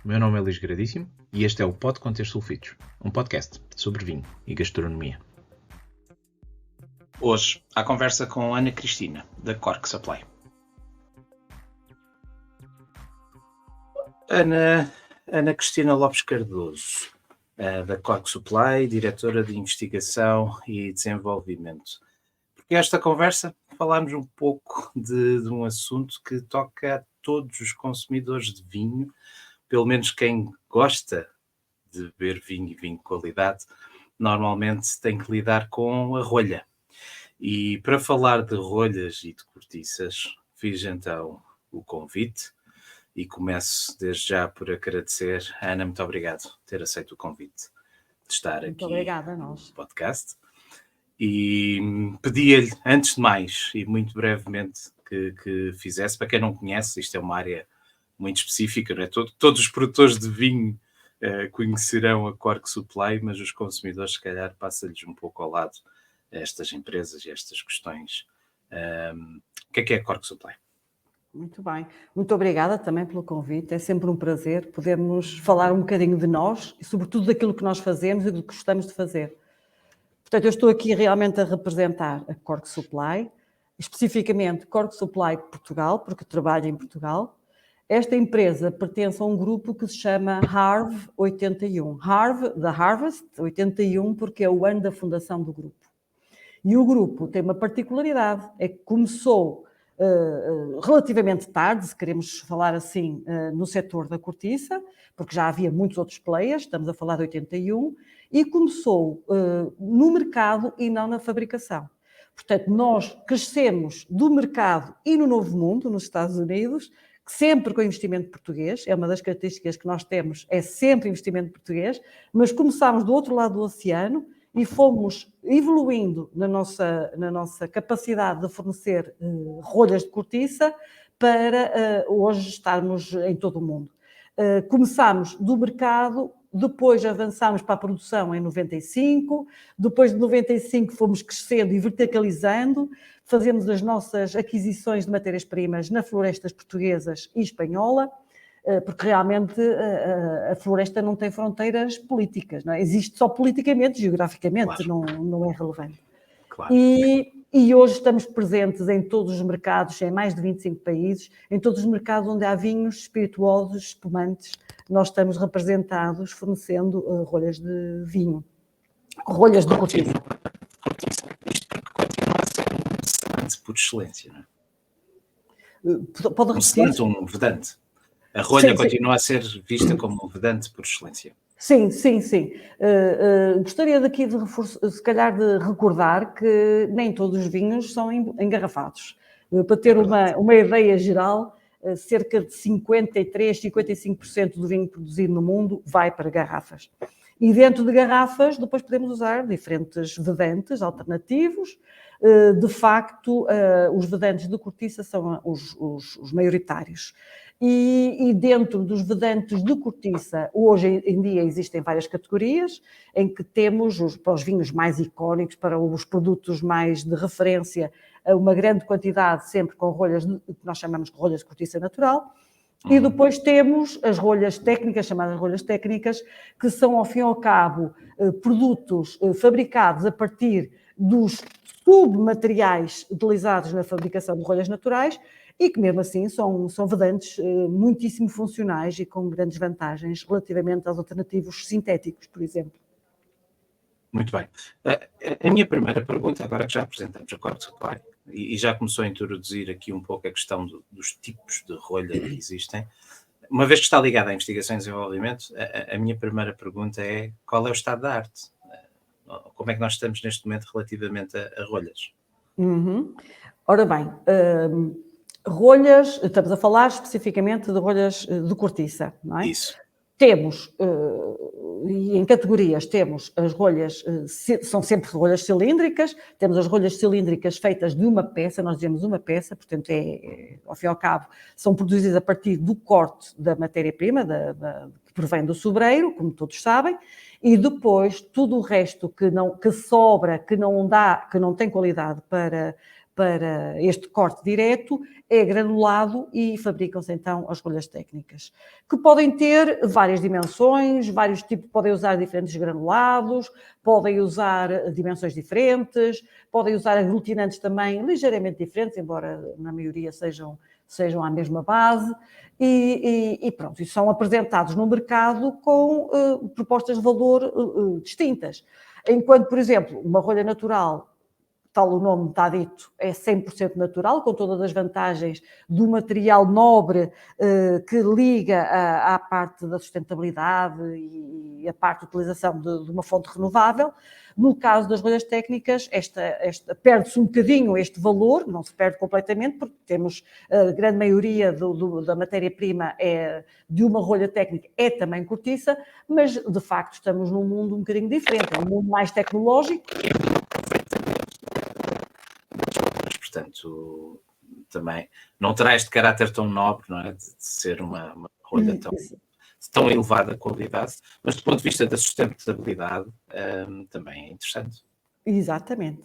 O meu nome é Luís Gradíssimo e este é o Pode Conter Sulfitos, um podcast sobre vinho e gastronomia. Hoje, à conversa com Ana Cristina, da Cork Supply. Ana Cristina Lopes Cardoso, da Cork Supply, diretora de Investigação e Desenvolvimento. Porque esta conversa falámos um pouco de um assunto que toca a todos os consumidores de vinho, pelo menos quem gosta de beber vinho e vinho de qualidade, normalmente tem que lidar com a rolha. E para falar de rolhas e de cortiças, fiz então o convite e começo desde já por agradecer. Ana, muito obrigado por ter aceito o convite de estar Muito aqui obrigada a nós. no podcast. E pedia-lhe, antes de mais, e muito brevemente, que fizesse, para quem não conhece, isto é uma área muito específica, não é? Todos os produtores de vinho conhecerão a Cork Supply, mas os consumidores, se calhar, passa-lhes um pouco ao lado estas empresas e estas questões. O que é a Cork Supply? Muito bem. Muito obrigada também pelo convite. É sempre um prazer podermos falar um bocadinho de nós e, sobretudo, daquilo que nós fazemos e do que gostamos de fazer. Portanto, eu estou aqui realmente a representar a Cork Supply, especificamente Cork Supply Portugal, porque trabalho em Portugal. Esta empresa pertence a um grupo que se chama Harv 81. Harv, da Harvest, 81, porque é o ano da fundação do grupo. E o grupo tem uma particularidade, é que começou relativamente tarde, se queremos falar assim, no setor da cortiça, porque já havia muitos outros players, estamos a falar de 81, e começou no mercado e não na fabricação. Portanto, nós crescemos do mercado e no Novo Mundo, nos Estados Unidos, sempre com investimento português, é uma das características que nós temos, é sempre investimento português, mas começámos do outro lado do oceano e fomos evoluindo na nossa capacidade de fornecer rolhas de cortiça para hoje estarmos em todo o mundo. Começámos do mercado, depois avançámos para a produção em 95, depois de 95 fomos crescendo e verticalizando, fazemos as nossas aquisições de matérias-primas nas florestas portuguesas e espanhola, porque realmente a floresta não tem fronteiras políticas, não é? Existe só politicamente, geograficamente, claro. não é relevante. Claro. E hoje estamos presentes em todos os mercados, em mais de 25 países, em todos os mercados onde há vinhos, espirituosos, espumantes, nós estamos representados fornecendo rolhas de vinho, rolhas de cortiça. Continua a ser um vedante por excelência, não é? Pode repetir? Um vedante. A rolha continua a ser vista como um vedante por excelência. Sim. Gostaria daqui de se calhar de recordar que nem todos os vinhos são engarrafados. Para ter uma ideia geral, cerca de 53-55% do vinho produzido no mundo vai para garrafas. E dentro de garrafas, depois podemos usar diferentes vedantes alternativos. De facto, os vedantes de cortiça são os maioritários. E dentro dos vedantes de cortiça, hoje em dia existem várias categorias, em que temos para os vinhos mais icónicos, para os produtos mais de referência, uma grande quantidade, sempre com rolhas, que nós chamamos de rolhas de cortiça natural. E depois temos as rolhas técnicas, chamadas rolhas técnicas, que são, ao fim e ao cabo, produtos fabricados a partir dos submateriais utilizados na fabricação de rolhas naturais e que, mesmo assim, são vedantes muitíssimo funcionais e com grandes vantagens relativamente aos alternativos sintéticos, por exemplo. Muito bem. A minha primeira pergunta, agora que já apresentamos a Cork Supply, e já começou a introduzir aqui um pouco a questão dos tipos de rolha que existem, uma vez que está ligada à investigação e desenvolvimento, a minha primeira pergunta é: qual é o estado da arte? Como é que nós estamos neste momento relativamente a rolhas? Ora bem, rolhas, estamos a falar especificamente de rolhas de cortiça, não é? Isso. Temos, e em categorias, temos as rolhas, são sempre rolhas cilíndricas, temos as rolhas cilíndricas feitas de uma peça, nós dizemos uma peça, portanto, ao fim e ao cabo, são produzidas a partir do corte da matéria-prima, que provém do sobreiro, como todos sabem, e depois tudo o resto que sobra, que não tem qualidade para este corte direto, é granulado e fabricam-se então as rolhas técnicas, que podem ter várias dimensões, vários tipos, podem usar diferentes granulados, podem usar dimensões diferentes, podem usar aglutinantes também ligeiramente diferentes, embora na maioria sejam à mesma base, e pronto, e são apresentados no mercado com propostas de valor distintas. Enquanto, por exemplo, uma rolha natural, tal o nome está dito, é 100% natural, com todas as vantagens do material nobre que liga à parte da sustentabilidade e a parte de utilização de uma fonte renovável. No caso das rolhas técnicas, perde-se um bocadinho este valor, não se perde completamente, porque temos a grande maioria da matéria-prima de uma rolha técnica é também cortiça, mas de facto estamos num mundo um bocadinho diferente, é um mundo mais tecnológico. Portanto, também não terá este caráter tão nobre, não é? De ser uma rolha tão elevada qualidade, mas do ponto de vista da sustentabilidade também é interessante. Exatamente.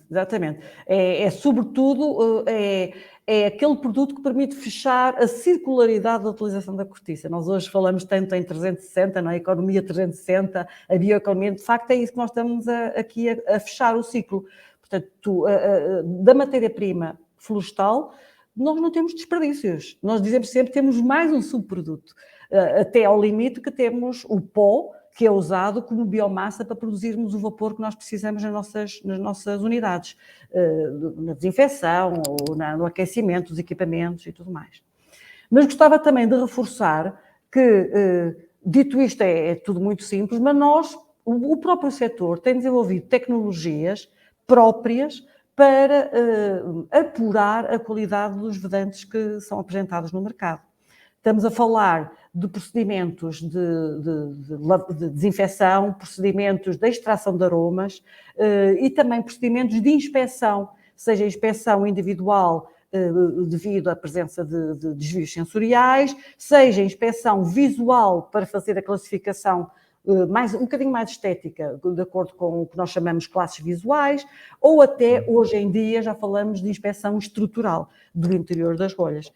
Sobretudo, é aquele produto que permite fechar a circularidade da utilização da cortiça. Nós hoje falamos tanto em 360, na economia 360, a bioeconomia, de facto é isso que nós estamos aqui a fechar o ciclo. Portanto, da matéria-prima florestal, nós não temos desperdícios. Nós dizemos sempre que temos mais um subproduto, até ao limite que temos o pó, que é usado como biomassa para produzirmos o vapor que nós precisamos nas nossas unidades, na desinfecção ou no aquecimento dos equipamentos e tudo mais. Mas gostava também de reforçar que, dito isto, é tudo muito simples, mas o próprio setor tem desenvolvido tecnologias próprias para apurar a qualidade dos vedantes que são apresentados no mercado. Estamos a falar de procedimentos de desinfecção, procedimentos de extração de aromas e também procedimentos de inspeção, seja inspeção individual devido à presença de desvios sensoriais, seja inspeção visual para fazer a classificação um bocadinho mais estética, de acordo com o que nós chamamos classes visuais, ou até, hoje em dia, já falamos de inspeção estrutural do interior das rolhas.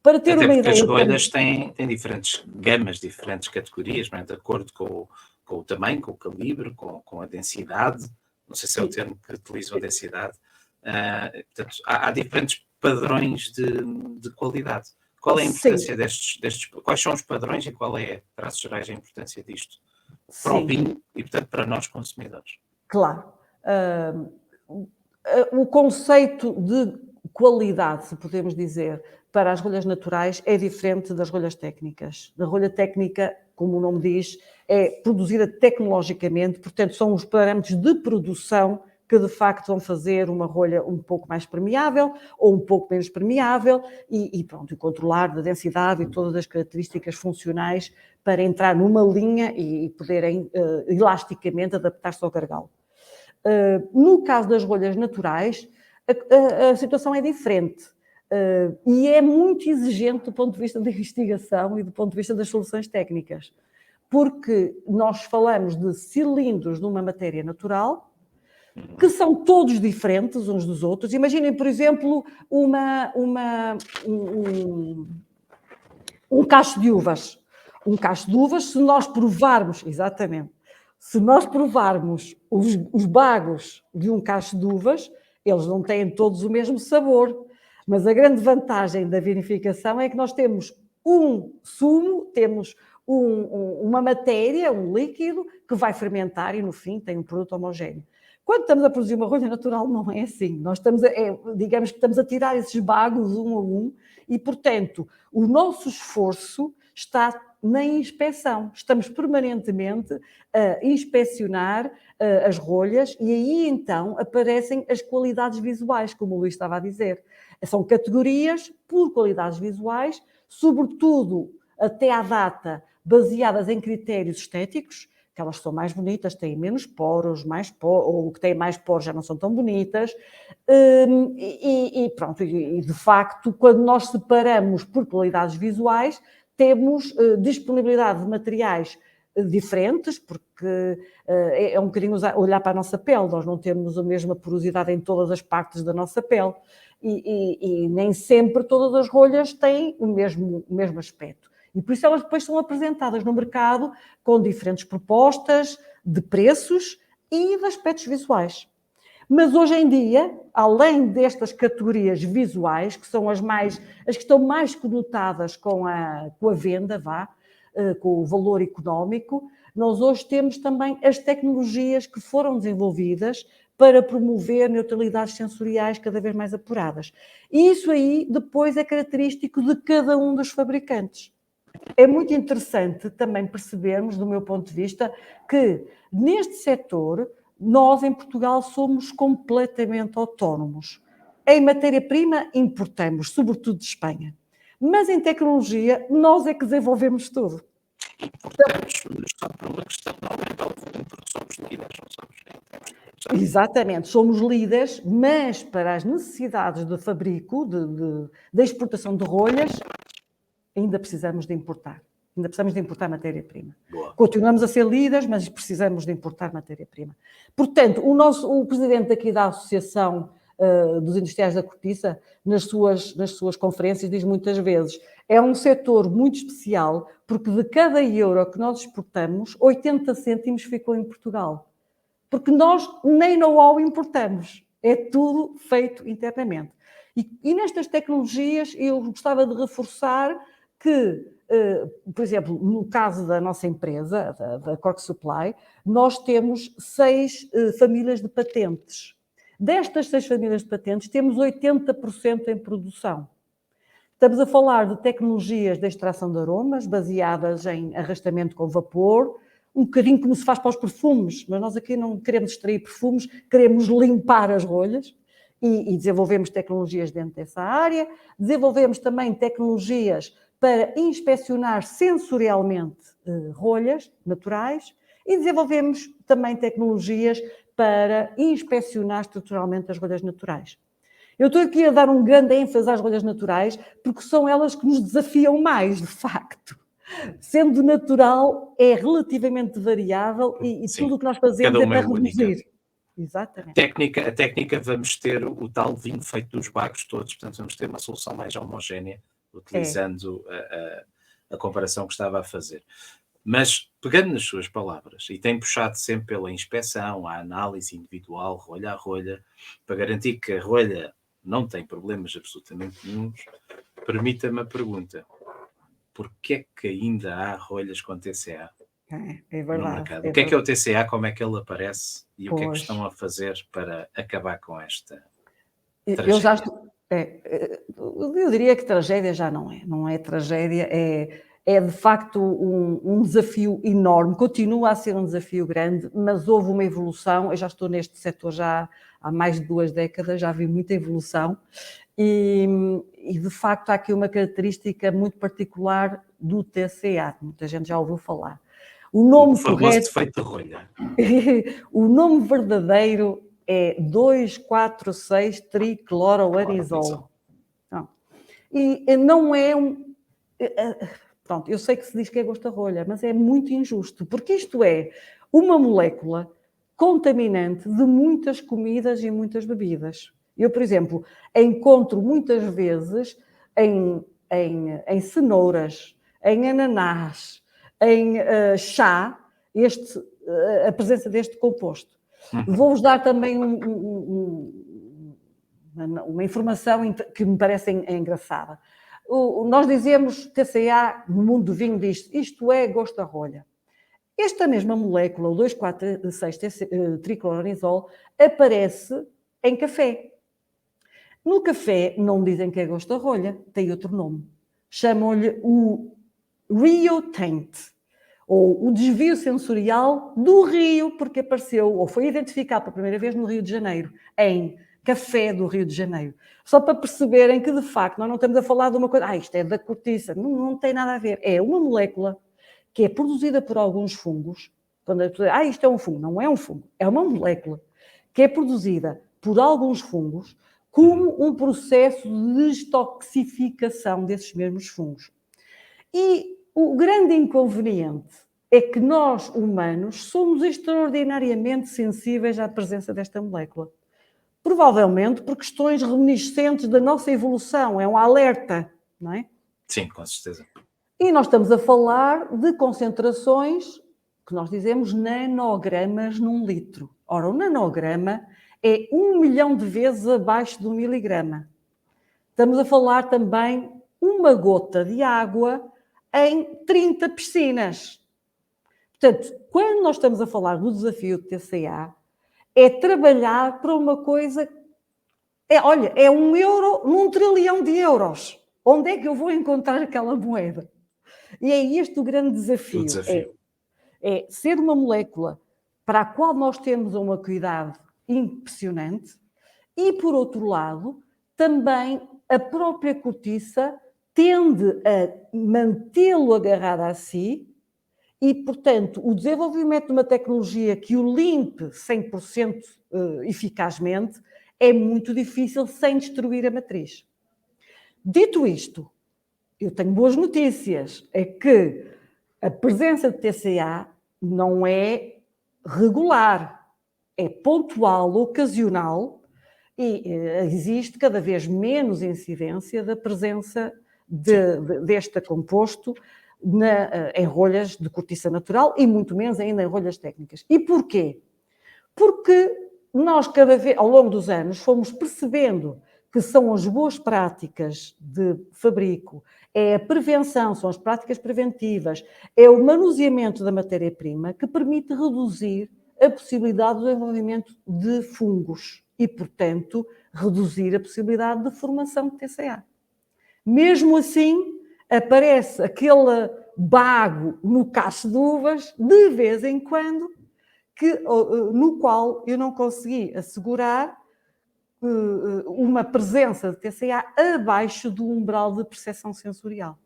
Para ter uma ideia... As rolhas têm diferentes gamas, diferentes categorias, não é? De acordo com o tamanho, com o calibre, com a densidade, não sei se é o termo que utilizam, a densidade. Portanto, há diferentes padrões de qualidade. Qual é a importância destes? Quais são os padrões e qual é, traços gerais, a importância disto para o vinho e, portanto, para nós consumidores? Claro. O conceito de qualidade, se podemos dizer, para as rolhas naturais é diferente das rolhas técnicas. A rolha técnica, como o nome diz, é produzida tecnologicamente, portanto, são os parâmetros de produção que de facto vão fazer uma rolha um pouco mais permeável ou um pouco menos permeável e controlar a densidade e todas as características funcionais para entrar numa linha e poderem elasticamente adaptar-se ao gargalo. No caso das rolhas naturais, a situação é diferente e é muito exigente do ponto de vista da investigação e do ponto de vista das soluções técnicas, porque nós falamos de cilindros numa matéria natural que são todos diferentes uns dos outros. Imaginem, por exemplo, um cacho de uvas. Um cacho de uvas, se nós provarmos, exatamente, se nós provarmos os bagos de um cacho de uvas, eles não têm todos o mesmo sabor. Mas a grande vantagem da vinificação é que nós temos um sumo, temos uma matéria, um líquido, que vai fermentar e, no fim, tem um produto homogéneo. Quando estamos a produzir uma rolha natural, não é assim. Nós digamos que estamos a tirar esses bagos um a um e, portanto, o nosso esforço está na inspeção. Estamos permanentemente a inspecionar as rolhas e aí, então, aparecem as qualidades visuais, como o Luís estava a dizer. São categorias por qualidades visuais, sobretudo, até à data, baseadas em critérios estéticos, que elas são mais bonitas, têm menos poros, ou que têm mais poros já não são tão bonitas, e de facto, quando nós separamos por qualidades visuais, temos disponibilidade de materiais diferentes, porque é um bocadinho olhar para a nossa pele, nós não temos a mesma porosidade em todas as partes da nossa pele e nem sempre todas as rolhas têm o mesmo aspecto. E por isso elas depois são apresentadas no mercado com diferentes propostas de preços e de aspectos visuais. Mas hoje em dia, além destas categorias visuais, que são as que estão mais conotadas com a venda, com o valor económico, nós hoje temos também as tecnologias que foram desenvolvidas para promover neutralidades sensoriais cada vez mais apuradas. E isso aí depois é característico de cada um dos fabricantes. É muito interessante também percebermos, do meu ponto de vista, que neste setor nós em Portugal somos completamente autónomos. Em matéria-prima importamos, sobretudo de Espanha. Mas em tecnologia nós é que desenvolvemos tudo. Importamos só por uma questão de aumento ao volume, porque somos líderes, não somos. Exatamente, somos líderes, mas para as necessidades de fabrico, de exportação de rolhas, ainda precisamos de importar. Ainda precisamos de importar matéria-prima. Continuamos a ser líderes, mas precisamos de importar matéria-prima. Portanto, o presidente aqui da Associação dos Industriais da Cortiça, nas suas conferências, diz muitas vezes, é um setor muito especial, porque de cada euro que nós exportamos, 80 cêntimos ficou em Portugal. Porque nós nem know-how importamos. É tudo feito internamente. E nestas tecnologias, eu gostava de reforçar que, por exemplo, no caso da nossa empresa, da Cork Supply, nós temos 6 famílias de patentes. Destas 6 famílias de patentes, temos 80% em produção. Estamos a falar de tecnologias de extração de aromas, baseadas em arrastamento com vapor, um bocadinho como se faz para os perfumes, mas nós aqui não queremos extrair perfumes, queremos limpar as rolhas e desenvolvemos tecnologias dentro dessa área. Desenvolvemos também tecnologias para inspecionar sensorialmente rolhas naturais e desenvolvemos também tecnologias para inspecionar estruturalmente as rolhas naturais. Eu estou aqui a dar um grande ênfase às rolhas naturais porque são elas que nos desafiam mais, de facto. Sendo natural, é relativamente variável e tudo o que nós fazemos é para reduzir. Exatamente. A técnica, vamos ter o tal vinho feito dos bagos todos, portanto vamos ter uma solução mais homogénea, utilizando a comparação que estava a fazer. Mas, pegando nas suas palavras, e tem puxado sempre pela inspeção, a análise individual, rolha a rolha, para garantir que a rolha não tem problemas absolutamente nenhuns, permita-me a pergunta: porquê é que ainda há rolhas com TCA no mercado? O que é o TCA, como é que ele aparece e o que é que estão a fazer para acabar com esta tragédia? Eu diria que tragédia já não é tragédia, é de facto um desafio enorme, continua a ser um desafio grande, mas houve uma evolução. Eu já estou neste setor já há mais de 2 décadas, já vi muita evolução e de facto há aqui uma característica muito particular do TCA, muita gente já ouviu falar. O nome correto, defeito de rolha. O nome verdadeiro é 2,4,6-tricloroanisol. E não é Pronto, eu sei que se diz que é gosto a rolha, mas é muito injusto, porque isto é uma molécula contaminante de muitas comidas e muitas bebidas. Eu, por exemplo, encontro muitas vezes em cenouras, em ananás, em chá, a presença deste composto. Vou-vos dar também uma informação que me parece engraçada. Nós dizemos, TCA, no mundo do vinho, diz isto é gosto a rolha. Esta mesma molécula, o 2,4,6-tricloroanisol, aparece em café. No café não dizem que é gosto a rolha, tem outro nome. Chamam-lhe o Rio Taint, ou o desvio sensorial do Rio, porque apareceu, ou foi identificado pela primeira vez no Rio de Janeiro, em café do Rio de Janeiro. Só para perceberem que, de facto, nós não estamos a falar de uma coisa, isto é da cortiça, não tem nada a ver. É uma molécula que é produzida por alguns fungos. Quando a pessoa diz, isto é um fungo. Não é um fungo, é uma molécula que é produzida por alguns fungos como um processo de detoxificação desses mesmos fungos. E o grande inconveniente é que nós, humanos, somos extraordinariamente sensíveis à presença desta molécula. Provavelmente por questões reminiscentes da nossa evolução, é um alerta, não é? Sim, com certeza. E nós estamos a falar de concentrações que nós dizemos nanogramas num litro. Ora, o nanograma é 1 milhão de vezes abaixo do miligrama. Estamos a falar também uma gota de água em 30 piscinas. Portanto, quando nós estamos a falar do desafio de TCA, é trabalhar para uma coisa... Olha, é 1 euro num trilhão de euros. Onde é que eu vou encontrar aquela moeda? E é este o grande desafio. É ser uma molécula para a qual nós temos uma acuidade impressionante e, por outro lado, também a própria cortiça tende a mantê-lo agarrado a si e, portanto, o desenvolvimento de uma tecnologia que o limpe 100% eficazmente é muito difícil sem destruir a matriz. Dito isto, eu tenho boas notícias, é que a presença de TCA não é regular, é pontual, ocasional, e existe cada vez menos incidência da presença deste composto em rolhas de cortiça natural e muito menos ainda em rolhas técnicas. E porquê? Porque nós cada vez, ao longo dos anos, fomos percebendo que são as boas práticas de fabrico, é a prevenção, são as práticas preventivas, é o manuseamento da matéria-prima que permite reduzir a possibilidade do desenvolvimento de fungos e, portanto, reduzir a possibilidade de formação de TCA. Mesmo assim, aparece aquele bago no cacho de uvas, de vez em quando, no qual eu não consegui assegurar uma presença de TCA abaixo do umbral de percepção sensorial.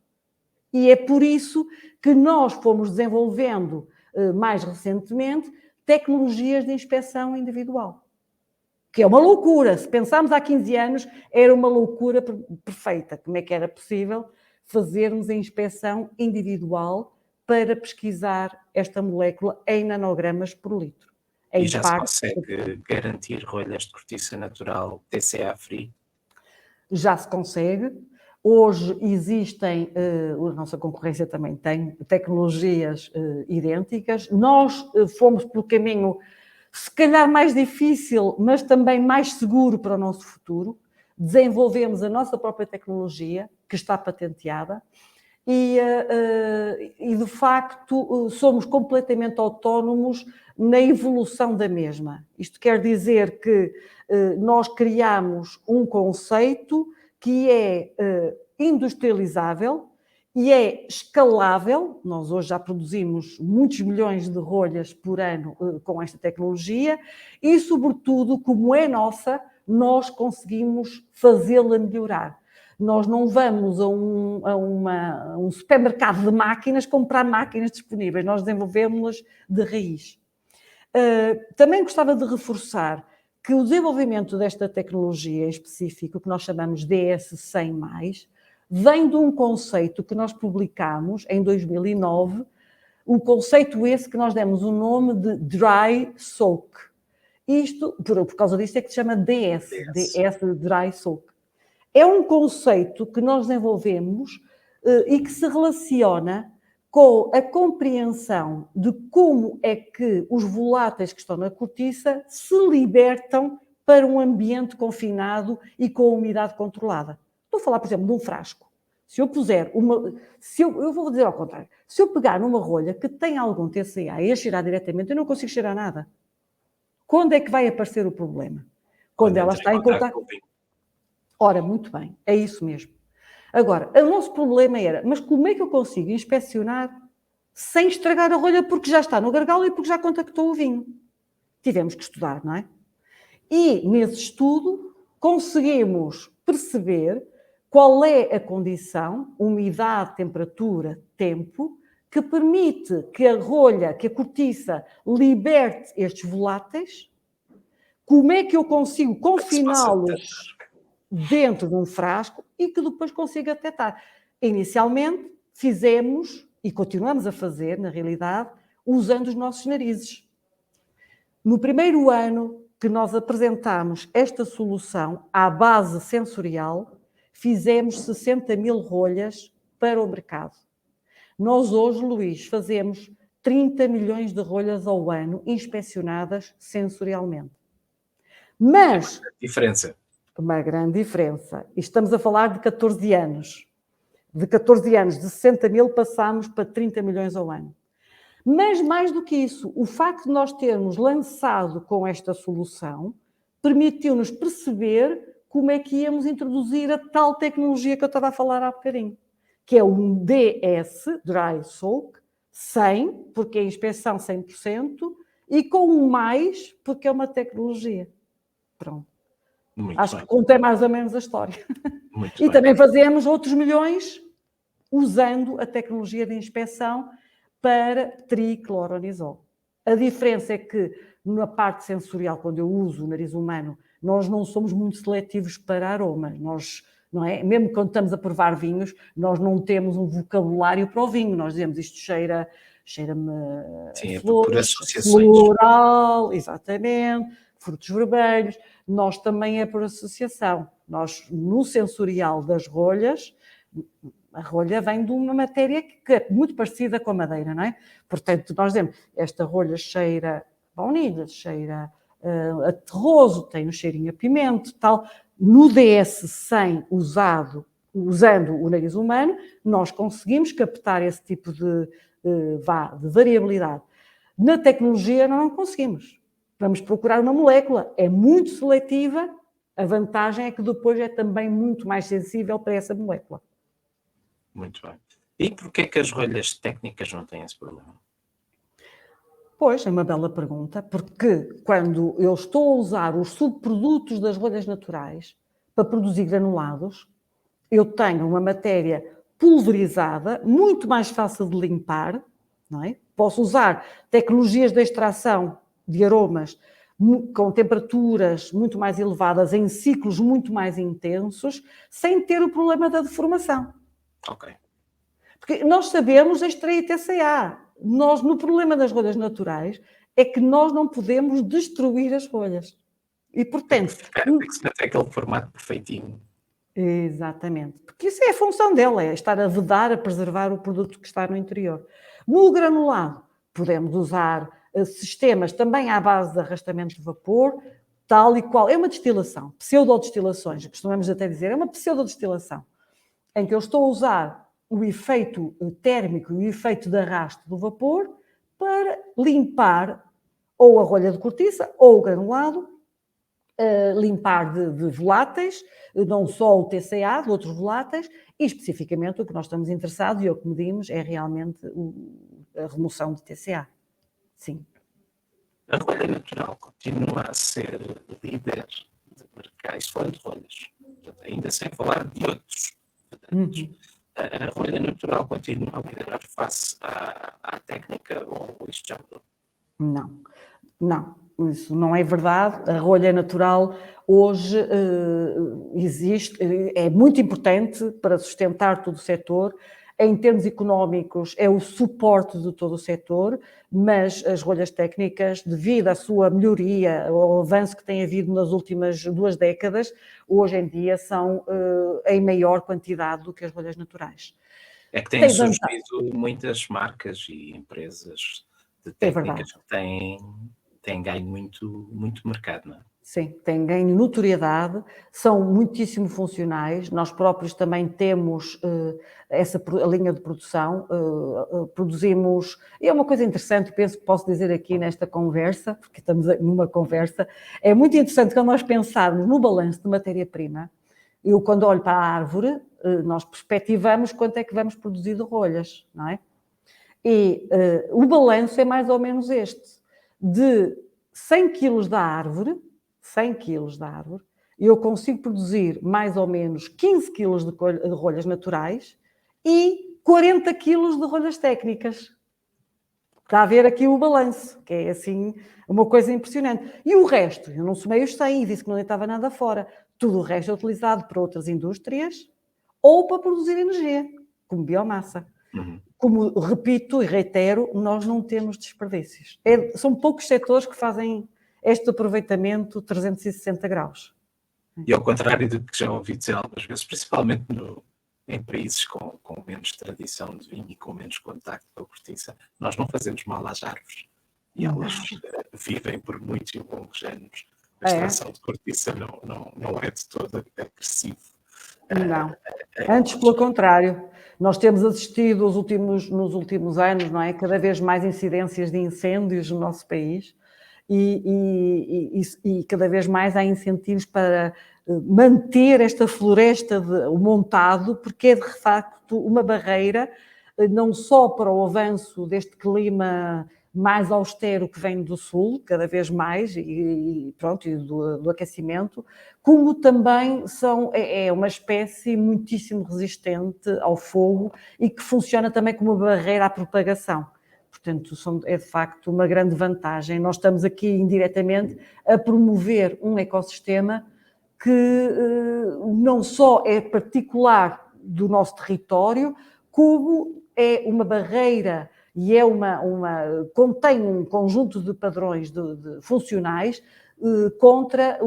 E é por isso que nós fomos desenvolvendo, mais recentemente, tecnologias de inspeção individual. Que é uma loucura. Se pensarmos há 15 anos, era uma loucura perfeita. Como é que era possível fazermos a inspeção individual para pesquisar esta molécula em nanogramas por litro? E já se consegue garantir rolhas de cortiça natural TCA-free? Já se consegue. Hoje existem, a nossa concorrência também tem tecnologias idênticas. Nós fomos pelo caminho, se calhar mais difícil, mas também mais seguro para o nosso futuro. Desenvolvemos a nossa própria tecnologia, que está patenteada, e de facto somos completamente autónomos na evolução da mesma. Isto quer dizer que nós criamos um conceito que é industrializável e é escalável. Nós hoje já produzimos muitos milhões de rolhas por ano com esta tecnologia e, sobretudo, como é nossa, nós conseguimos fazê-la melhorar. Nós não vamos a um supermercado de máquinas comprar máquinas disponíveis, nós desenvolvemos-las de raiz. Também gostava de reforçar que o desenvolvimento desta tecnologia em específico, que nós chamamos DS100+, vem de um conceito que nós publicámos em 2009, um conceito esse que nós demos o nome de Dry Soak. Isto, por causa disto é que se chama DS Dry Soak. É um conceito que nós desenvolvemos e que se relaciona com a compreensão de como é que os voláteis que estão na cortiça se libertam para um ambiente confinado e com umidade controlada. Estou a falar, por exemplo, de um frasco. Se eu puser eu vou dizer ao contrário, se eu pegar numa rolha que tem algum TCA e a cheirar diretamente, eu não consigo cheirar nada. Quando é que vai aparecer o problema? Quando ela está em contato. Ora, muito bem, é isso mesmo. Agora, o nosso problema era, mas como é que eu consigo inspecionar sem estragar a rolha porque já está no gargalo e porque já contactou o vinho? Tivemos que estudar, não é? E, nesse estudo, conseguimos perceber qual é a condição, umidade, temperatura, tempo, que permite que a rolha, que a cortiça, liberte estes voláteis. Como é que eu consigo confiná-los dentro de um frasco e que depois consiga detectar? Inicialmente, fizemos e continuamos a fazer, na realidade, usando os nossos narizes. No primeiro ano que nós apresentámos esta solução à base sensorial, fizemos 60 mil rolhas para o mercado. Nós hoje, Luís, fazemos 30 milhões de rolhas ao ano inspecionadas sensorialmente. Mas... diferença. Uma grande diferença. E estamos a falar de 14 anos. De 14 anos, de 60 mil, passámos para 30 milhões ao ano. Mas, mais do que isso, o facto de nós termos lançado com esta solução permitiu-nos perceber como é que íamos introduzir a tal tecnologia que eu estava a falar há bocadinho, que é um DS, Dry Soak, 100, porque é inspeção 100%, e com um mais, porque é uma tecnologia. Pronto. Muito Acho bem. que contei mais ou menos a história. Muito E bem. também fazemos outros milhões usando a tecnologia de inspeção para tricloronizol. A diferença é que na parte sensorial, quando eu uso o nariz humano, nós não somos muito seletivos para aromas. Nós, não é? Mesmo quando estamos a provar vinhos, nós não temos um vocabulário para o vinho. Nós dizemos isto cheira-me Sim, flores, por associações. floral, exatamente, frutos vermelhos. Nós também é por associação. Nós, no sensorial das rolhas, a rolha vem de uma matéria que é muito parecida com a madeira, não é? Portanto, nós dizemos, esta rolha cheira baunilha, cheira a terroso, tem um cheirinho a pimento, tal. No DS100 usando o nariz humano, nós conseguimos captar esse tipo de variabilidade. Na tecnologia não conseguimos. Vamos procurar uma molécula, é muito seletiva, a vantagem é que depois é também muito mais sensível para essa molécula. Muito bem. E porquê é que as rolhas técnicas não têm esse problema? Pois, é uma bela pergunta, porque quando eu estou a usar os subprodutos das rolhas naturais para produzir granulados, eu tenho uma matéria pulverizada, muito mais fácil de limpar, não é? Posso usar tecnologias de extração de aromas com temperaturas muito mais elevadas, em ciclos muito mais intensos, sem ter o problema da deformação. Ok. Porque nós sabemos extrair TCA. Nós, no problema das rolhas naturais, é que nós não podemos destruir as rolhas. E, portanto... Tem que se manter aquele formato perfeitinho. Exatamente. Porque isso é a função dela, é estar a vedar, a preservar o produto que está no interior. No granulado, podemos usar sistemas também à base de arrastamento de vapor, tal e qual. É uma destilação, pseudodestilações, costumamos até dizer, é uma pseudodestilação, em que eu estou a usar o efeito térmico e o efeito de arrasto do vapor para limpar ou a rolha de cortiça ou o granulado, limpar de voláteis, não só o TCA, de outros voláteis, e especificamente o que nós estamos interessados e o que medimos é realmente a remoção de TCA. Sim. A rolha natural continua a ser líder de mercado, isso fora de rolhas, ainda sem falar de outros. A rolha natural continua a liderar face à técnica ou isto já mudou? Não, isso não é verdade. A rolha natural hoje existe, é muito importante para sustentar todo o setor. Em termos económicos, é o suporte de todo o setor, mas as rolhas técnicas, devido à sua melhoria, ao avanço que tem havido nas últimas 2 décadas, hoje em dia são em maior quantidade do que as rolhas naturais. É que têm surgido muitas marcas e empresas de técnicas que têm ganho muito mercado, não é? Sim, têm ganho notoriedade, são muitíssimo funcionais. Nós próprios também temos a linha de produção, produzimos, e é uma coisa interessante, penso que posso dizer aqui nesta conversa, porque estamos numa conversa, é muito interessante quando nós pensarmos no balanço de matéria-prima. Eu, quando olho para a árvore, nós perspectivamos quanto é que vamos produzir de rolhas, não é? E o balanço é mais ou menos este, de 100 quilos da árvore, eu consigo produzir mais ou menos 15 quilos de rolhas naturais e 40 quilos de rolhas técnicas. Está a ver aqui o balanço, que é assim uma coisa impressionante. E o resto, eu não somei os 100 e disse que não estava nada fora. Tudo o resto é utilizado para outras indústrias ou para produzir energia, como biomassa. Como repito e reitero, nós não temos desperdícios. São poucos setores que fazem este aproveitamento 360 graus. E ao contrário do que já ouvi dizer algumas vezes, principalmente em países com menos tradição de vinho e com menos contacto com a cortiça, nós não fazemos mal às árvores. E elas vivem por muitos e longos anos. A extração de cortiça não é de todo agressivo. Não, antes pelo contrário. Nós temos assistido nos últimos anos, não é? Cada vez mais incidências de incêndios no nosso país e cada vez mais há incentivos para manter esta floresta o montado, porque é de facto uma barreira, não só para o avanço deste clima mais austero que vem do sul, cada vez mais, e do aquecimento, como também é uma espécie muitíssimo resistente ao fogo e que funciona também como uma barreira à propagação. Portanto, é de facto uma grande vantagem. Nós estamos aqui indiretamente a promover um ecossistema que não só é particular do nosso território, como é uma barreira e contém um conjunto de padrões funcionais contra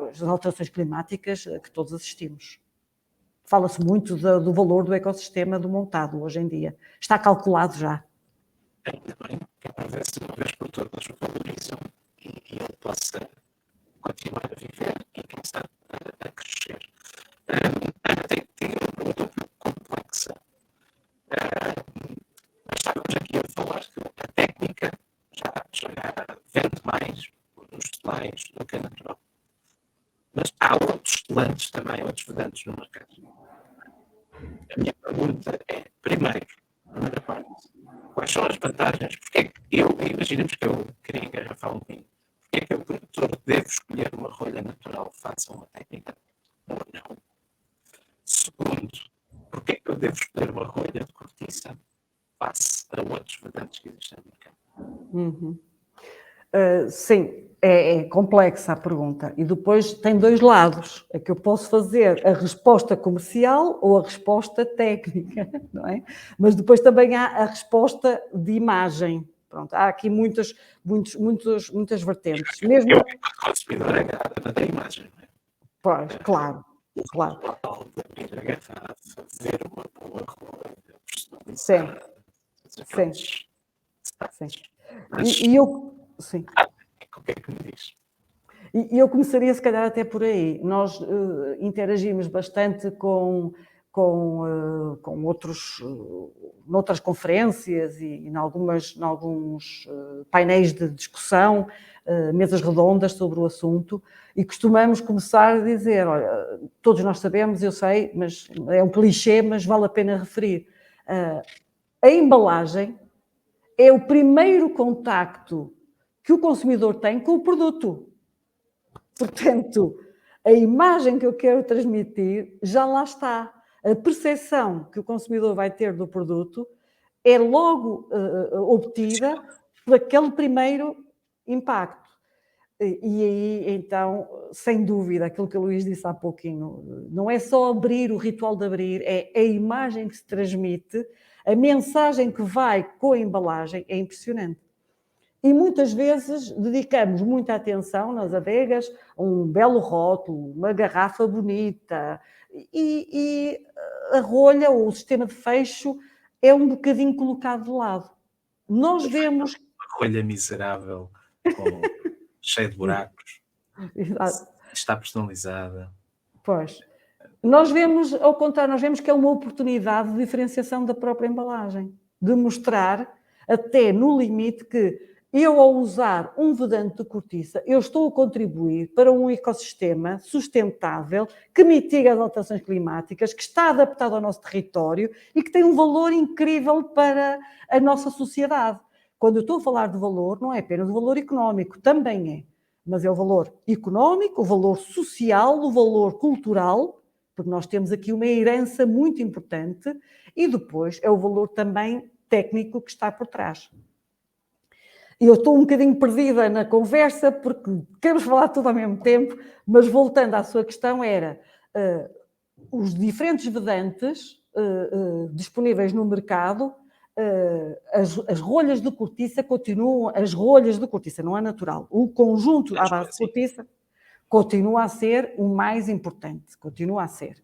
as alterações climáticas que todos assistimos. Fala-se muito do valor do ecossistema do montado hoje em dia. Está calculado já. Ainda bem que aparece uma vez por todas o valorizam e ele possa continuar a viver e, quem sabe, a crescer. Tem uma pergunta um pouco complexa. Mas estávamos aqui a falar que a técnica já vende mais nos telários do que a natural. Mas há outros telantes também, outros vedantes no mercado. A minha pergunta é, primeira parte, quais são as vantagens? Porque é que imaginemos que eu queria engarrafar um vinho. Porque é que o produtor deve escolher uma rolha natural face a uma técnica? Ou não? Segundo, porque é que eu devo escolher uma rolha de cortiça face a outros vedantes que existem no mercado? Sim, é complexa a pergunta. E depois tem dois lados. É que eu posso fazer a resposta comercial ou a resposta técnica, não é? Mas depois também há a resposta de imagem. Pronto, há aqui muitas vertentes. Mesmo... Eu, enquanto consumidor, agrada da imagem, não é? Pois, claro. Ao abrir a garrafa, ver uma boa rolha, personalizada. Sim. E eu... Sim. O que é que me diz? E eu começaria, se calhar, até por aí. Nós interagimos bastante com noutras conferências e em alguns painéis de discussão, mesas redondas sobre o assunto, e costumamos começar a dizer, olha, todos nós sabemos, eu sei, mas é um clichê, mas vale a pena referir. A embalagem é o primeiro contacto que o consumidor tem com o produto. Portanto, a imagem que eu quero transmitir já lá está. A percepção que o consumidor vai ter do produto é logo obtida por aquele primeiro impacto. E aí, então, sem dúvida, aquilo que o Luís disse há pouquinho, não é só abrir, o ritual de abrir, é a imagem que se transmite, a mensagem que vai com a embalagem, é impressionante. E muitas vezes dedicamos muita atenção nas adegas a um belo rótulo, uma garrafa bonita, e a rolha ou o sistema de fecho é um bocadinho colocado de lado. Nós vemos... Uma rolha miserável, cheia de buracos. Exato. Está personalizada. Pois. Nós vemos, ao contrário, nós vemos que é uma oportunidade de diferenciação da própria embalagem, de mostrar até no limite que eu, ao usar um vedante de cortiça, eu estou a contribuir para um ecossistema sustentável que mitiga as alterações climáticas, que está adaptado ao nosso território e que tem um valor incrível para a nossa sociedade. Quando eu estou a falar de valor, não é apenas o valor económico, também é, mas é o valor económico, o valor social, o valor cultural, porque nós temos aqui uma herança muito importante, e depois é o valor também técnico que está por trás. Eu estou um bocadinho perdida na conversa, porque queremos falar tudo ao mesmo tempo, mas voltando à sua questão, era os diferentes vedantes disponíveis no mercado, as rolhas de cortiça continuam, as rolhas de cortiça, não é natural, o conjunto à base de cortiça continua a ser o mais importante, continua a ser.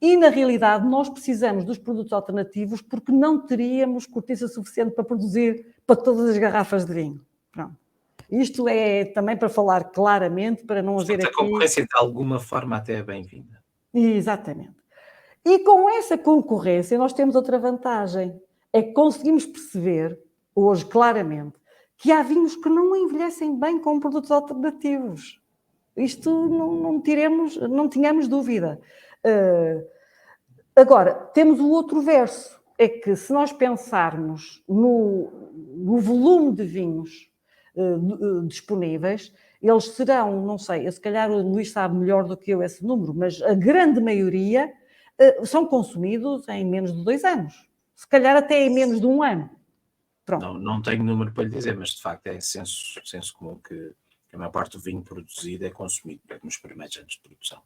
E, na realidade, nós precisamos dos produtos alternativos porque não teríamos cortiça suficiente para produzir para todas as garrafas de vinho. Pronto. Isto é também para falar claramente, para não haver aqui... A concorrência, de alguma forma, até é bem-vinda. Exatamente. E com essa concorrência nós temos outra vantagem, é que conseguimos perceber, hoje claramente, que há vinhos que não envelhecem bem com produtos alternativos. Isto não tínhamos dúvida. Agora, temos o outro verso, é que se nós pensarmos no volume de vinhos disponíveis, eles serão, não sei, se calhar o Luís sabe melhor do que eu esse número, mas a grande maioria são consumidos em menos de 2 anos. Se calhar até em menos de 1 ano. Pronto. Não tenho número para lhe dizer, mas de facto é senso comum que a maior parte do vinho produzido é consumido nos primeiros anos de produção.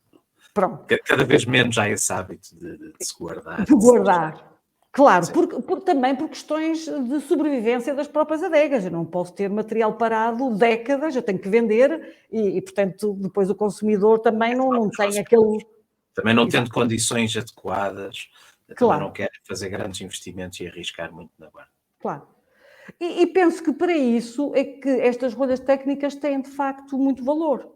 Pronto. Cada vez menos há esse hábito de se guardar. De guardar. Claro, também por questões de sobrevivência das próprias adegas. Eu não posso ter material parado décadas, eu tenho que vender e portanto, depois o consumidor também não tem aquele... Também não tendo condições adequadas, claro. Também não querem fazer grandes investimentos e arriscar muito na guarda. Claro. E penso que para isso é que estas rolhas técnicas têm de facto muito valor,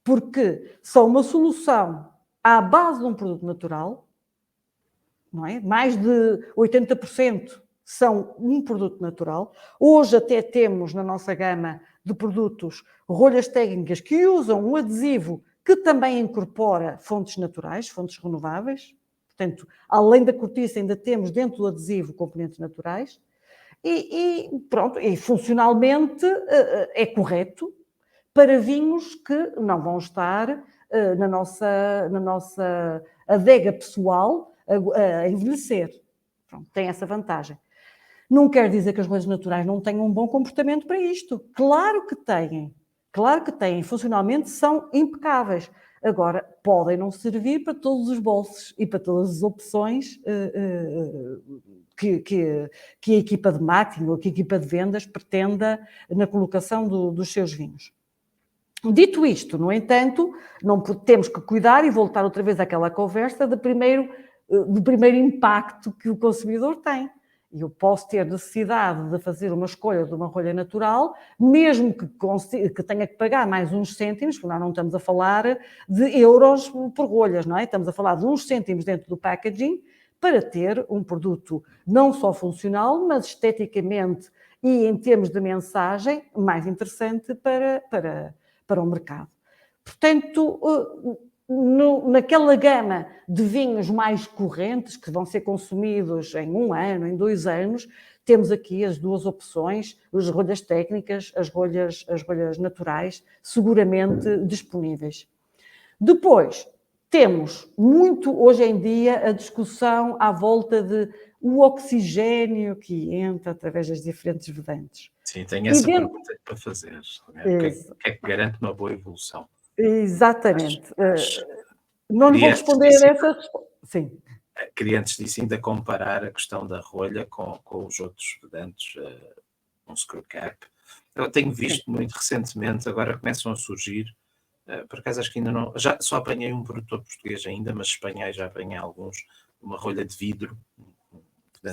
porque são uma solução à base de um produto natural, não é? Mais de 80% são um produto natural. Hoje até temos na nossa gama de produtos rolhas técnicas que usam um adesivo que também incorpora fontes naturais, fontes renováveis. Portanto, além da cortiça, ainda temos dentro do adesivo componentes naturais. E pronto, e funcionalmente é correto para vinhos que não vão estar na nossa adega pessoal a envelhecer. Pronto, tem essa vantagem. Não quer dizer que as rolhas naturais não tenham um bom comportamento para isto. Claro que têm. Claro que têm. Funcionalmente são impecáveis. Agora, podem não servir para todos os bolsos e para todas as opções que a equipa de marketing ou que a equipa de vendas pretenda na colocação dos seus vinhos. Dito isto, no entanto, não temos que cuidar e voltar outra vez àquela conversa do primeiro impacto que o consumidor tem. Eu posso ter necessidade de fazer uma escolha de uma rolha natural, mesmo que tenha que pagar mais uns cêntimos, porque nós não estamos a falar de euros por rolhas, não é? Estamos a falar de uns cêntimos dentro do packaging para ter um produto não só funcional, mas esteticamente e em termos de mensagem mais interessante para o mercado. Portanto, naquela gama de vinhos mais correntes, que vão ser consumidos em 1 ano, em 2 anos, temos aqui as duas opções, as rolhas técnicas, as rolhas naturais, seguramente disponíveis. Depois, temos muito, hoje em dia, a discussão à volta de o oxigênio que entra através das diferentes vertentes. Sim, tenho essa pergunta para fazer. O que é que garante uma boa evolução? Exatamente. Não lhe vou responder a essa resposta. Sim. Queria antes disso ainda comparar a questão da rolha com os outros vedantes, um screw cap. Eu tenho visto muito recentemente, agora começam a surgir, por acaso acho que ainda não, já só apanhei um produtor português ainda, mas espanhol já apanhei alguns, uma rolha de vidro.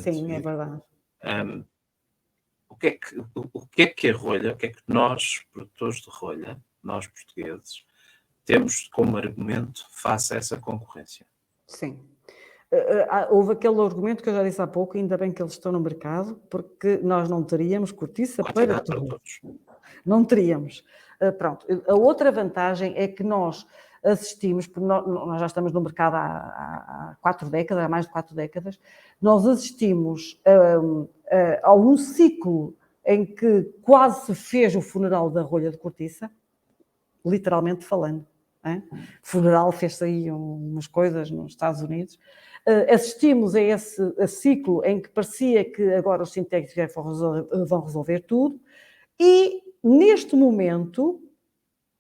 Sim, é verdade. O que é que a rolha, o que é que nós, produtores de rolha, nós portugueses, temos como argumento face a essa concorrência? Sim. Houve aquele argumento que eu já disse há pouco, ainda bem que eles estão no mercado, porque nós não teríamos cortiça para todos. Não teríamos. Pronto. A outra vantagem é que nós assistimos, porque nós já estamos no mercado há 4 décadas, há mais de 4 décadas, nós assistimos a um ciclo em que quase se fez o funeral da rolha de cortiça, literalmente falando. Funeral, fez-se aí umas coisas nos Estados Unidos. Assistimos a esse ciclo em que parecia que agora os sintéticos vão resolver tudo e, neste momento,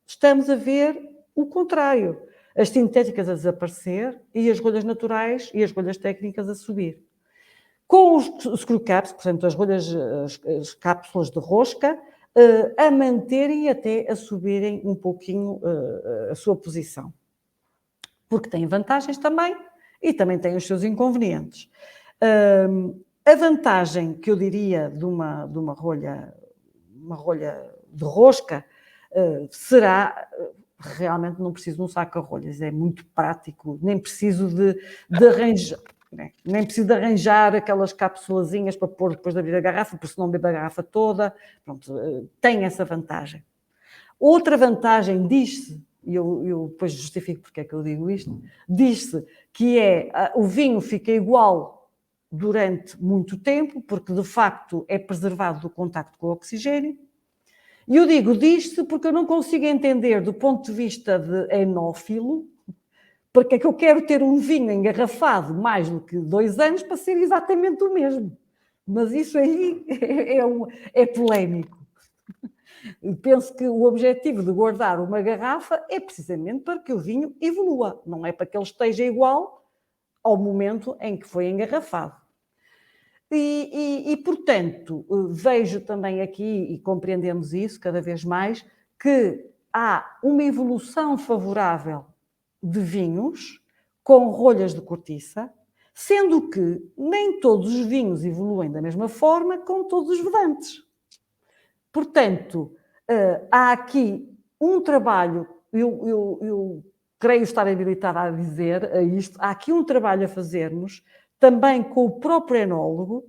estamos a ver o contrário. as sintéticas a desaparecer e as rolhas naturais e as rolhas técnicas a subir. Com os screw caps, portanto, as cápsulas de rosca, a manterem e até a subirem um pouquinho a sua posição. Porque tem vantagens também e também tem os seus inconvenientes. A vantagem que eu diria de uma rolha de rosca será, realmente não preciso de um saca-rolhas, é muito prático, nem preciso de arranjar, nem preciso de arranjar aquelas cápsulazinhas para pôr depois de abrir a garrafa, porque senão bebo a garrafa toda. Pronto, tem essa vantagem. Outra vantagem diz-se, e eu depois justifico porque é que eu digo isto, diz-se que o vinho fica igual durante muito tempo, porque de facto é preservado do contacto com o oxigênio. E eu digo diz-se porque eu não consigo entender do ponto de vista de enófilo, porque é que eu quero ter um vinho engarrafado mais do que 2 anos para ser exatamente o mesmo. Mas isso aí é polémico. Penso que o objetivo de guardar uma garrafa é precisamente para que o vinho evolua, não é para que ele esteja igual ao momento em que foi engarrafado. Portanto, vejo também aqui, e compreendemos isso cada vez mais, que há uma evolução favorável de vinhos com rolhas de cortiça, sendo que nem todos os vinhos evoluem da mesma forma com todos os vedantes. Portanto, há aqui um trabalho, eu creio estar habilitada a dizer isto, há aqui um trabalho a fazermos também com o próprio enólogo,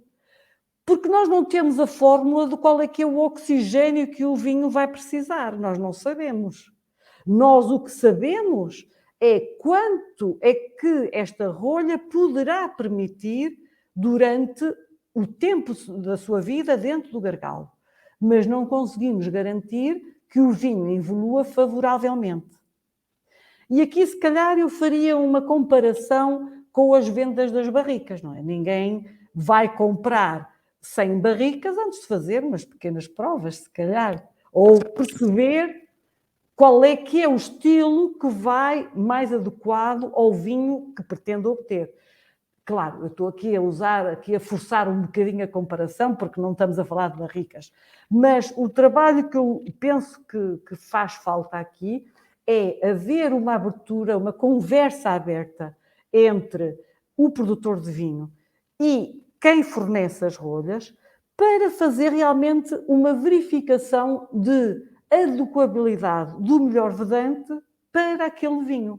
porque nós não temos a fórmula de qual é que é o oxigênio que o vinho vai precisar, nós não sabemos. Nós o que sabemos é quanto é que esta rolha poderá permitir durante o tempo da sua vida dentro do gargalo, mas não conseguimos garantir que o vinho evolua favoravelmente. E aqui, se calhar, eu faria uma comparação com as vendas das barricas, não é? Ninguém vai comprar 100 barricas antes de fazer umas pequenas provas, se calhar, ou perceber qual é que é o estilo que vai mais adequado ao vinho que pretende obter. Claro, eu estou aqui a forçar um bocadinho a comparação, porque não estamos a falar de barricas, mas o trabalho que eu penso que faz falta aqui é haver uma abertura, uma conversa aberta entre o produtor de vinho e quem fornece as rolhas para fazer realmente uma verificação de adequabilidade do melhor vedante para aquele vinho.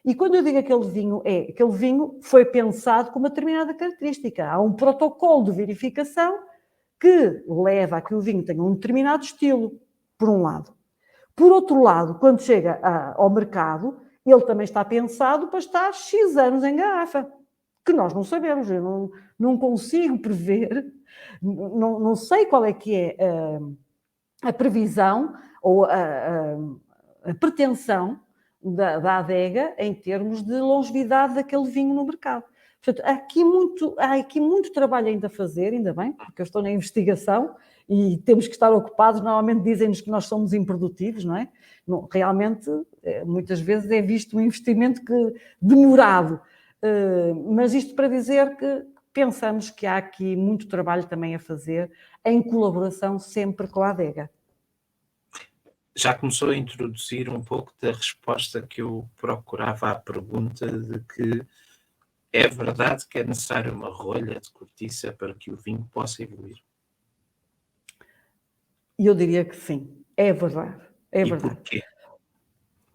E quando eu digo aquele vinho foi pensado com uma determinada característica. Há um protocolo de verificação que leva a que o vinho tenha um determinado estilo, por um lado. Por outro lado, quando chega ao mercado, ele também está pensado para estar X anos em garrafa, que nós não sabemos, eu não consigo prever, não sei qual é que é a previsão ou a pretensão da adega em termos de longevidade daquele vinho no mercado. Portanto, há aqui muito trabalho ainda a fazer, ainda bem, porque eu estou na investigação e temos que estar ocupados. Normalmente dizem-nos que nós somos improdutivos, não é? Realmente, muitas vezes é visto um investimento demorado. Mas isto para dizer que pensamos que há aqui muito trabalho também a fazer em colaboração sempre com a adega. Já começou a introduzir um pouco da resposta que eu procurava à pergunta de que é verdade que é necessário uma rolha de cortiça para que o vinho possa evoluir? Eu diria que sim, é verdade. É e verdade. porquê?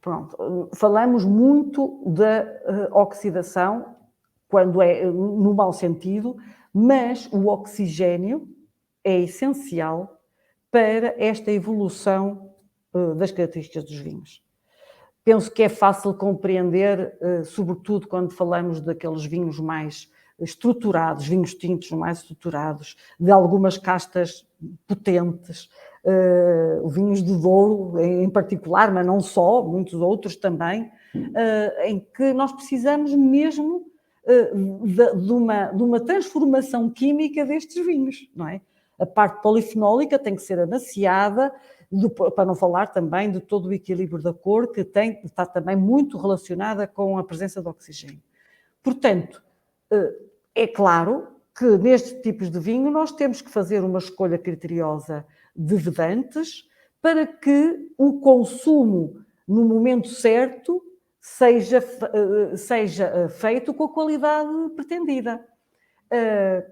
Pronto, falamos muito da oxidação, quando é no mau sentido, mas o oxigênio é essencial para esta evolução das características dos vinhos. Penso que é fácil compreender, sobretudo quando falamos daqueles vinhos mais estruturados, vinhos tintos mais estruturados, de algumas castas potentes, vinhos de Douro em particular, mas não só, muitos outros também, em que nós precisamos mesmo de uma transformação química destes vinhos, não é? A parte polifenólica tem que ser amaciada, para não falar também de todo o equilíbrio da cor, que está também muito relacionada com a presença de oxigênio. Portanto, é claro que nestes tipos de vinho nós temos que fazer uma escolha criteriosa de vedantes para que o consumo no momento certo seja feito com a qualidade pretendida.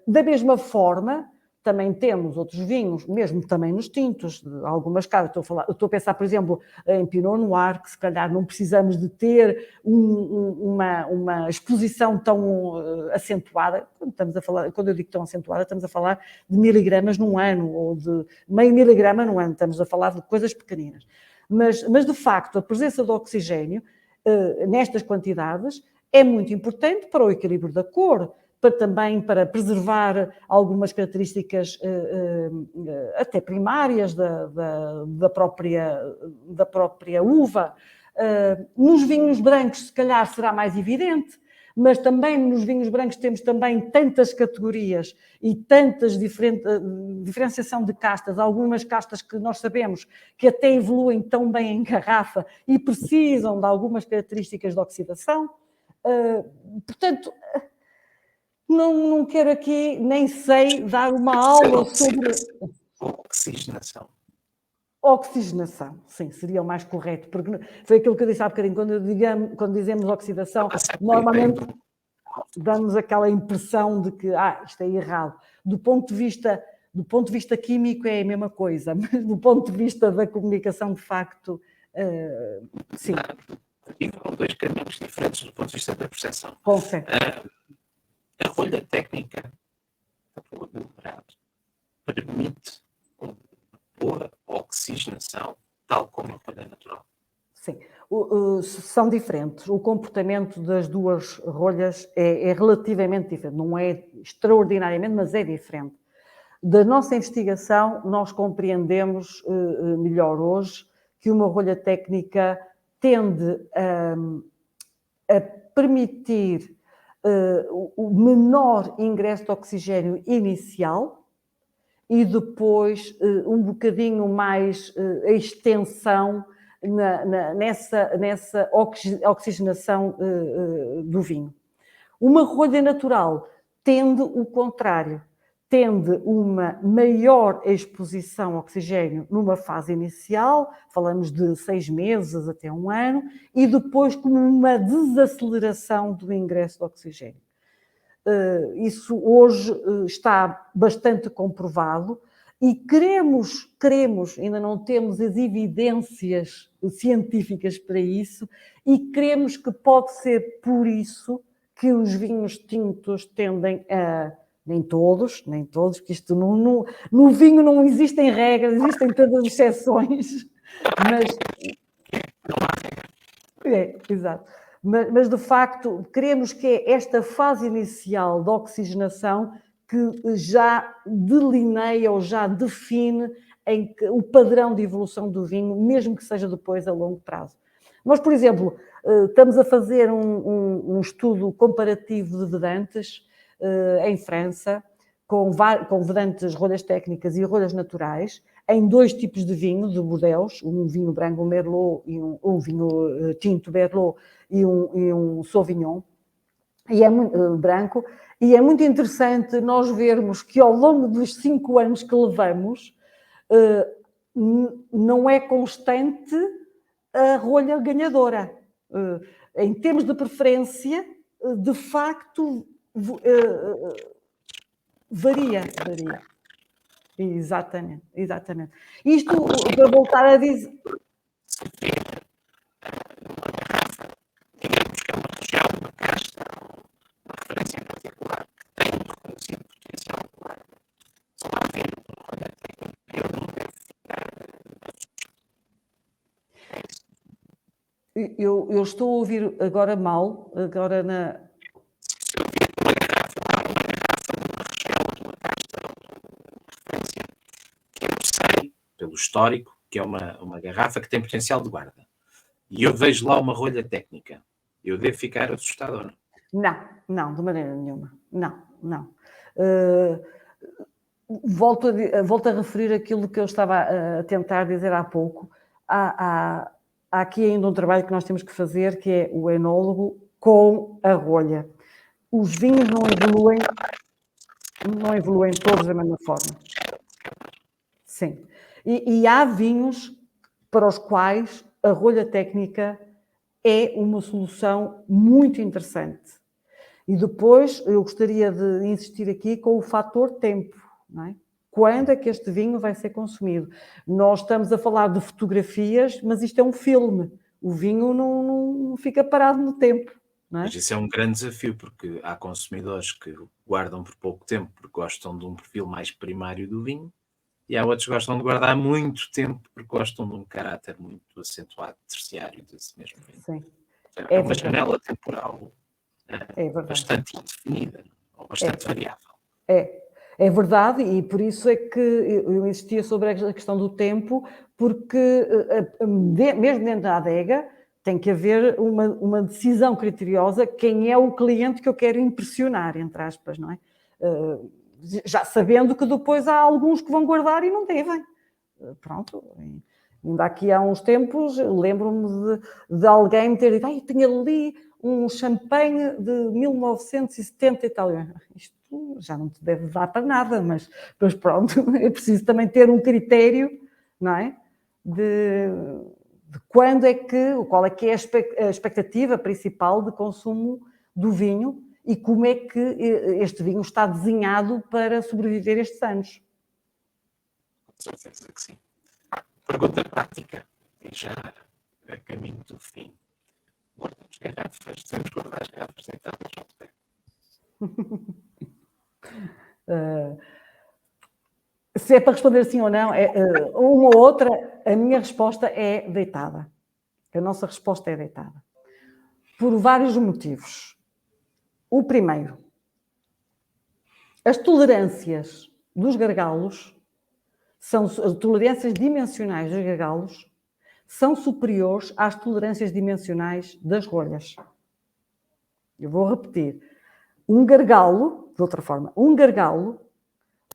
Da mesma forma, também temos outros vinhos, mesmo também nos tintos, de algumas casas. Estou a pensar, por exemplo, em Pinot Noir, que se calhar não precisamos de ter uma exposição tão acentuada. Quando eu digo tão acentuada, estamos a falar de miligramas num ano, ou de meio miligrama num ano, estamos a falar de coisas pequeninas. Mas de facto, a presença de oxigênio nestas quantidades é muito importante para o equilíbrio da cor, também para preservar algumas características até primárias da própria uva. Nos vinhos brancos, se calhar, será mais evidente, mas também nos vinhos brancos temos também tantas categorias e tantas diferenciação de castas, algumas castas que nós sabemos que até evoluem tão bem em garrafa e precisam de algumas características de oxidação. Portanto, não quero aqui, nem sei, dar uma aula sobre... Oxigenação. Oxigenação, sim, seria o mais correto, porque foi aquilo que eu disse há bocadinho, quando dizemos oxidação, normalmente damos aquela impressão de que isto é errado. Do ponto de vista químico é a mesma coisa, mas do ponto de vista da comunicação, de facto, sim. E foram dois caminhos diferentes do ponto de vista da percepção. Com certeza. A rolha técnica permite uma boa oxigenação, tal como a rolha natural. Sim, são diferentes. O comportamento das duas rolhas é relativamente diferente. Não é extraordinariamente, mas é diferente. Da nossa investigação, nós compreendemos melhor hoje que uma rolha técnica tende a permitir o menor ingresso de oxigênio inicial e depois um bocadinho mais a extensão nessa oxigenação do vinho. Uma rolha natural tende o contrário, tende uma maior exposição ao oxigênio numa fase inicial, falamos de 6 meses até 1 ano, e depois com uma desaceleração do ingresso de oxigênio. Isso hoje está bastante comprovado e queremos, ainda não temos as evidências científicas para isso, e queremos que pode ser por isso que os vinhos tintos tendem a... Nem todos, que isto no vinho não existem regras, existem todas as exceções, mas... exato. Mas, de facto, queremos que é esta fase inicial de oxigenação que já delineia ou já define o padrão de evolução do vinho, mesmo que seja depois a longo prazo. Nós, por exemplo, estamos a fazer um estudo comparativo de vedantes em França, com vedantes rolhas técnicas e rolhas naturais, em 2 tipos de vinho, de Bordeaux, um vinho branco, um Merlot, e um vinho tinto, Merlot, e um Sauvignon, e é muito branco, e é muito interessante nós vermos que ao longo dos 5 anos que levamos, não é constante a rolha ganhadora. Em termos de preferência, de facto, varia. Exatamente. Isto, para voltar a dizer... Digamos que é uma região, uma casta, uma referência em particular, que tem um reconhecido potencial claro. Só há vinho de uma rolha técnica, eu não devo ficar... Eu estou a ouvir agora mal, agora na... Se eu vir uma garrafa de uma região, de uma casta, uma referência, que eu sei, pelo histórico, que é uma garrafa que tem potencial de guarda, e eu vejo lá uma rolha técnica, eu devo ficar assustado ou não? Não, de maneira nenhuma. Não. volto a referir aquilo que eu estava a tentar dizer há pouco. Há aqui ainda um trabalho que nós temos que fazer, que é o enólogo com a rolha. Os vinhos não evoluem todos da mesma forma. Sim. E há vinhos para os quais a rolha técnica é uma solução muito interessante. E depois eu gostaria de insistir aqui com o fator tempo, não é? Quando é que este vinho vai ser consumido? Nós estamos a falar de fotografias, mas isto é um filme. O vinho não fica parado no tempo, não é? Mas isso é um grande desafio, porque há consumidores que guardam por pouco tempo porque gostam de um perfil mais primário do vinho, e há outros que gostam de guardar muito tempo porque gostam de um caráter muito acentuado, terciário desse mesmo vinho. Sim. É uma janela temporal bastante indefinida, ou bastante variável. É verdade, e por isso é que eu insistia sobre a questão do tempo, porque mesmo dentro da adega tem que haver uma decisão criteriosa, quem é o cliente que eu quero impressionar, entre aspas, não é? Já sabendo que depois há alguns que vão guardar e não devem. Pronto, ainda aqui há uns tempos, lembro-me de alguém me ter dito, eu tenho ali um champanhe de 1970 e tal. Isto já não te deve dar para nada, mas pronto, é preciso também ter um critério, não é? De qual é que é a expectativa principal de consumo do vinho e como é que este vinho está desenhado para sobreviver estes anos. Com certeza que sim. Pergunta prática, e já a caminho do fim. Guardamos garrafas, devemos guardar as garrafas deitadas no boteco. Se é para responder sim ou não, uma ou outra, a minha resposta é deitada. A nossa resposta é deitada. Por vários motivos. O primeiro, as tolerâncias dos gargalos, as tolerâncias dimensionais dos gargalos, são superiores às tolerâncias dimensionais das rolhas. Eu vou repetir. Um gargalo, de outra forma, um gargalo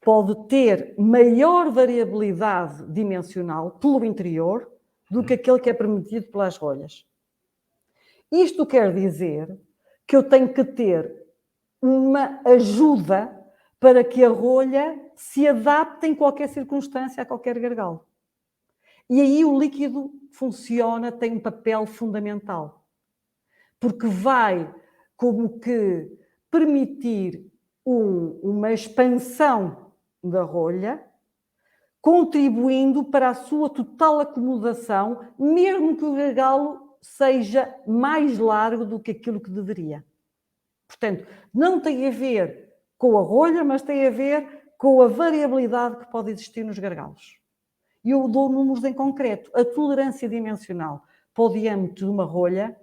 pode ter maior variabilidade dimensional pelo interior do que aquele que é permitido pelas rolhas. Isto quer dizer que eu tenho que ter uma ajuda para que a rolha se adapte em qualquer circunstância a qualquer gargalo. E aí o líquido funciona, tem um papel fundamental, porque vai como que permitir uma expansão da rolha, contribuindo para a sua total acomodação, mesmo que o gargalo seja mais largo do que aquilo que deveria. Portanto, não tem a ver com a rolha, mas tem a ver com a variabilidade que pode existir nos gargalos. E eu dou números em concreto. A tolerância dimensional para o diâmetro de uma rolha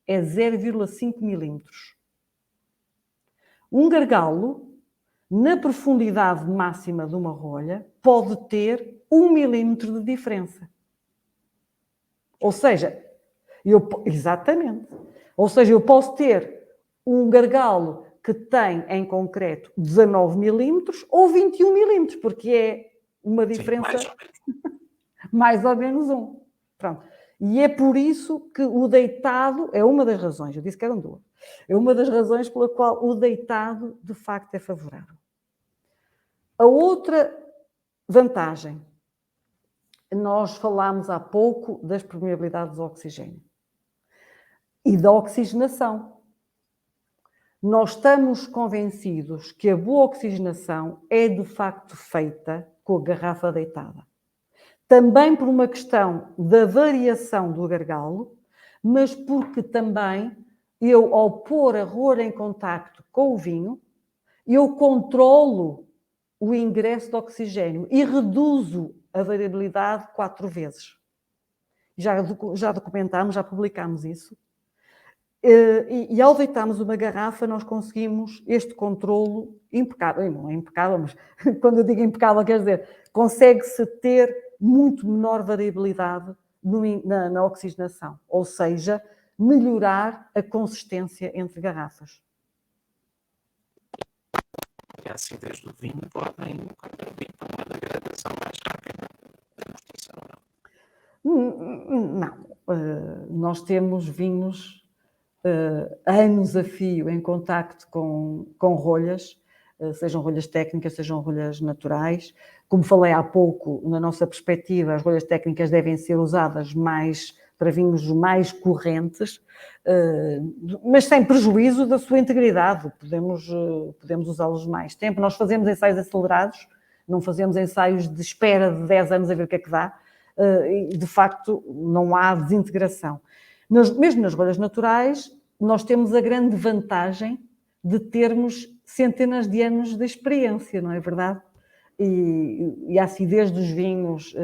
é 0,5 milímetros. Um gargalo, na profundidade máxima de uma rolha, pode ter 1 milímetro de diferença. Ou seja, exatamente. Ou seja, eu posso ter um gargalo que tem, em concreto, 19 milímetros ou 21 milímetros, porque é uma diferença... Sim, mais ou menos 1. Pronto. E é por isso que o deitado é uma das razões, eu disse que eram duas, é uma das razões pela qual o deitado, de facto, é favorável. A outra vantagem, nós falámos há pouco das permeabilidades do oxigênio e da oxigenação. Nós estamos convencidos que a boa oxigenação é, de facto, feita com a garrafa deitada. Também por uma questão da variação do gargalo, mas porque também eu, ao pôr a rolha em contacto com o vinho, eu controlo o ingresso de oxigênio e reduzo a variabilidade 4 vezes. Já documentámos, já publicámos isso. E ao deitarmos uma garrafa, nós conseguimos este controlo impecável. Não é impecável, mas quando eu digo impecável, quer dizer, consegue-se ter muito menor variabilidade na oxigenação, ou seja, melhorar a consistência entre garrafas. e a acidez do vinho podem contribuir para uma degradação mais rápida da amortização, não? Não. Nós temos vinhos anos a fio em contacto com rolhas, sejam rolhas técnicas, sejam rolhas naturais. Como falei há pouco, na nossa perspectiva, as rolhas técnicas devem ser usadas mais para vinhos mais correntes, mas sem prejuízo da sua integridade. Podemos usá-los mais tempo. Nós fazemos ensaios acelerados, não fazemos ensaios de espera de 10 anos a ver o que é que dá, e de facto não há desintegração. Mesmo nas rolhas naturais, nós temos a grande vantagem de termos centenas de anos de experiência, não é verdade? E a acidez dos vinhos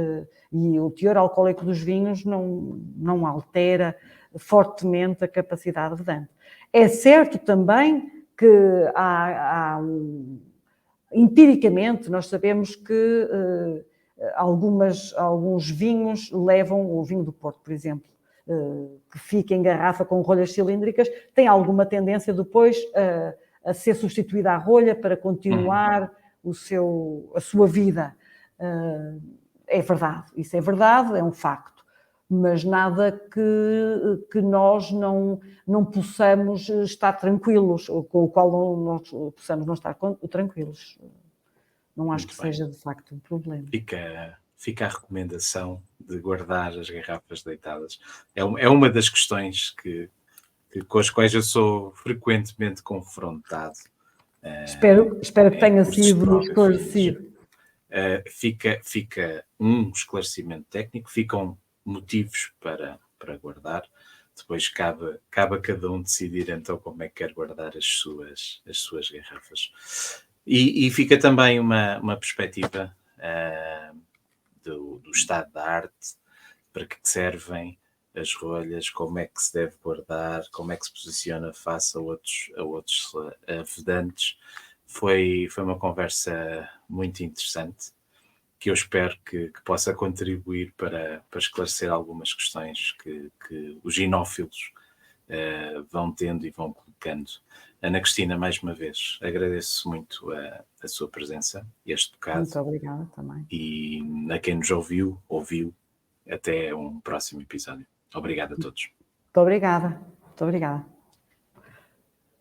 e o teor alcoólico dos vinhos não altera fortemente a capacidade de dano. É certo também que empiricamente nós sabemos que alguns vinhos levam, o vinho do Porto, por exemplo, que fica em garrafa com rolhas cilíndricas, tem alguma tendência depois a ser substituída à rolha para continuar a sua vida. É verdade, isso é verdade, é um facto, mas nada que nós não possamos estar tranquilos, ou com o qual nós possamos não estar tranquilos. Não acho que seja de facto um problema. Fica a recomendação de guardar as garrafas deitadas. É uma das questões com as quais eu sou frequentemente confrontado. Espero que tenha sido esclarecido. Fica um esclarecimento técnico, ficam motivos para guardar. Depois cabe a cada um decidir então como é que quer guardar as suas garrafas. E fica também uma perspectiva do estado da arte, para que servem as rolhas, como é que se deve guardar, como é que se posiciona face a outros vedantes. Foi uma conversa muito interessante, que eu espero que possa contribuir para esclarecer algumas questões que os ginófilos vão tendo e vão colocando. Ana Cristina, mais uma vez, agradeço muito a sua presença, este bocado. Muito obrigada também. E a quem nos ouviu, até um próximo episódio. Obrigado a todos. Muito obrigada.